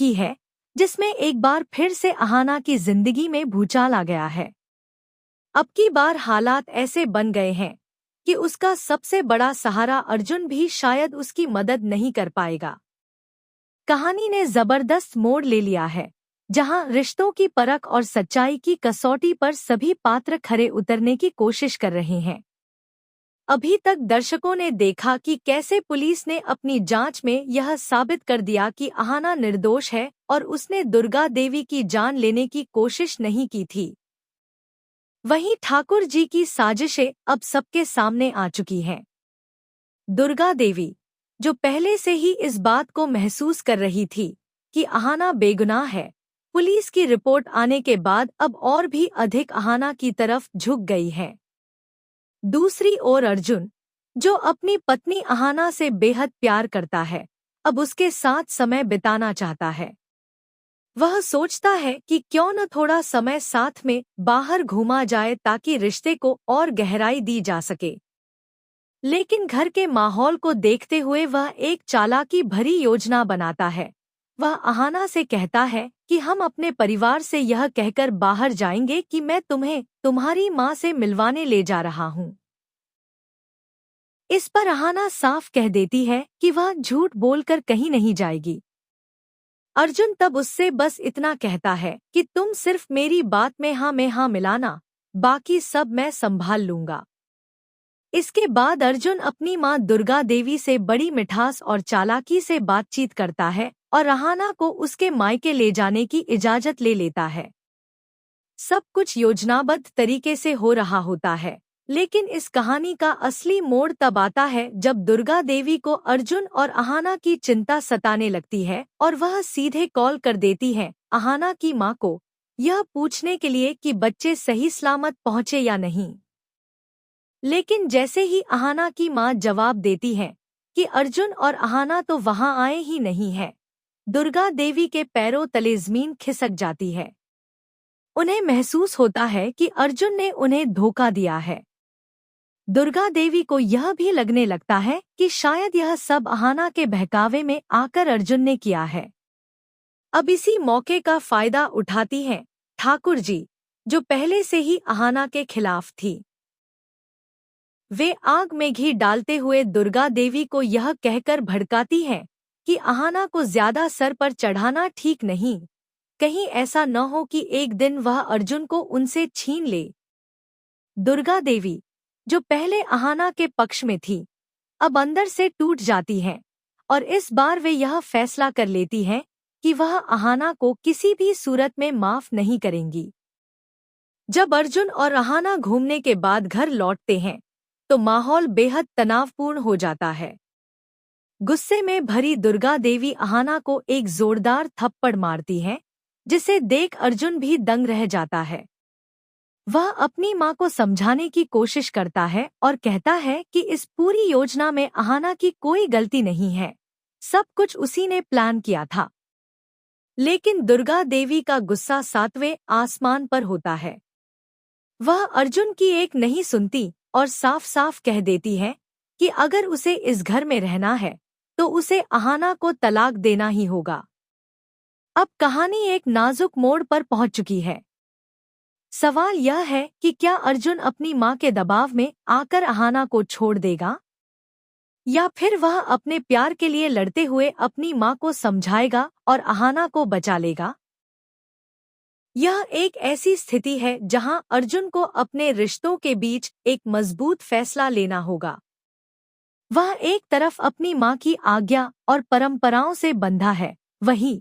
की है, जिसमें एक बार फिर से अहाना की जिंदगी में भूचाल आ गया है। अब की बार हालात ऐसे बन गए हैं कि उसका सबसे बड़ा सहारा अर्जुन भी शायद उसकी मदद नहीं कर पाएगा। कहानी ने जबरदस्त मोड़ ले लिया है, जहां रिश्तों की परख और सच्चाई की कसौटी पर सभी पात्र खरे उतरने की कोशिश कर रहे हैं। अभी तक दर्शकों ने देखा कि कैसे पुलिस ने अपनी जांच में यह साबित कर दिया कि अहाना निर्दोष है और उसने दुर्गा देवी की जान लेने की कोशिश नहीं की थी। वहीं ठाकुर जी की साजिशें अब सबके सामने आ चुकी हैं। दुर्गा देवी, जो पहले से ही इस बात को महसूस कर रही थी कि अहाना बेगुनाह है, पुलिस की रिपोर्ट आने के बाद अब और भी अधिक अहाना की तरफ झुक गई है। दूसरी ओर अर्जुन, जो अपनी पत्नी अहाना से बेहद प्यार करता है, अब उसके साथ समय बिताना चाहता है। वह सोचता है कि क्यों न थोड़ा समय साथ में बाहर घूमा जाए ताकि रिश्ते को और गहराई दी जा सके। लेकिन घर के माहौल को देखते हुए वह एक चालाकी भरी योजना बनाता है। वह अहाना से कहता है कि हम अपने परिवार से यह कहकर बाहर जाएंगे कि मैं तुम्हें तुम्हारी माँ से मिलवाने ले जा रहा हूँ। इस पर अहाना साफ कह देती है कि वह झूठ बोलकर कहीं नहीं जाएगी। अर्जुन तब उससे बस इतना कहता है कि तुम सिर्फ मेरी बात में हाँ मिलाना, बाकी सब मैं संभाल लूंगा। इसके बाद अर्जुन अपनी मां दुर्गा देवी से बड़ी मिठास और चालाकी से बातचीत करता है और अहाना को उसके मायके ले जाने की इजाजत ले लेता है। सब कुछ योजनाबद्ध तरीके से हो रहा होता है, लेकिन इस कहानी का असली मोड़ तब आता है जब दुर्गा देवी को अर्जुन और अहाना की चिंता सताने लगती है और वह सीधे कॉल कर देती है अहाना की मां को, यह पूछने के लिए कि बच्चे सही सलामत पहुंचे या नहीं। लेकिन जैसे ही अहाना की मां जवाब देती है कि अर्जुन और अहाना तो वहां आए ही नहीं है, दुर्गा देवी के पैरों तले जमीन खिसक जाती है। उन्हें महसूस होता है कि अर्जुन ने उन्हें धोखा दिया है। दुर्गा देवी को यह भी लगने लगता है कि शायद यह सब अहाना के बहकावे में आकर अर्जुन ने किया है। अब इसी मौके का फायदा उठाती हैं ठाकुर जी, जो पहले से ही अहाना के खिलाफ थी। वे आग में घी डालते हुए दुर्गा देवी को यह कहकर भड़काती हैं कि अहाना को ज्यादा सर पर चढ़ाना ठीक नहीं, कहीं ऐसा न हो कि एक दिन वह अर्जुन को उनसे छीन ले। दुर्गा देवी, जो पहले अहाना के पक्ष में थी, अब अंदर से टूट जाती हैं और इस बार वे यह फैसला कर लेती हैं कि वह अहाना को किसी भी सूरत में माफ नहीं करेंगी। जब अर्जुन और अहाना घूमने के बाद घर लौटते हैं तो माहौल बेहद तनावपूर्ण हो जाता है। गुस्से में भरी दुर्गा देवी अहाना को एक जोरदार थप्पड़ मारती है, जिसे देख अर्जुन भी दंग रह जाता है। वह अपनी मां को समझाने की कोशिश करता है और कहता है कि इस पूरी योजना में अहाना की कोई गलती नहीं है, सब कुछ उसी ने प्लान किया था। लेकिन दुर्गा देवी का गुस्सा सातवें आसमान पर होता है। वह अर्जुन की एक नहीं सुनती और साफ साफ कह देती है कि अगर उसे इस घर में रहना है तो उसे अहाना को तलाक देना ही होगा। अब कहानी एक नाजुक मोड़ पर पहुंच चुकी है। सवाल यह है कि क्या अर्जुन अपनी मां के दबाव में आकर अहाना को छोड़ देगा, या फिर वह अपने प्यार के लिए लड़ते हुए अपनी मां को समझाएगा और अहाना को बचा लेगा। यह एक ऐसी स्थिति है जहां अर्जुन को अपने रिश्तों के बीच एक मजबूत फैसला लेना होगा। वह एक तरफ अपनी मां की आज्ञा और परंपराओं से बंधा है, वहीं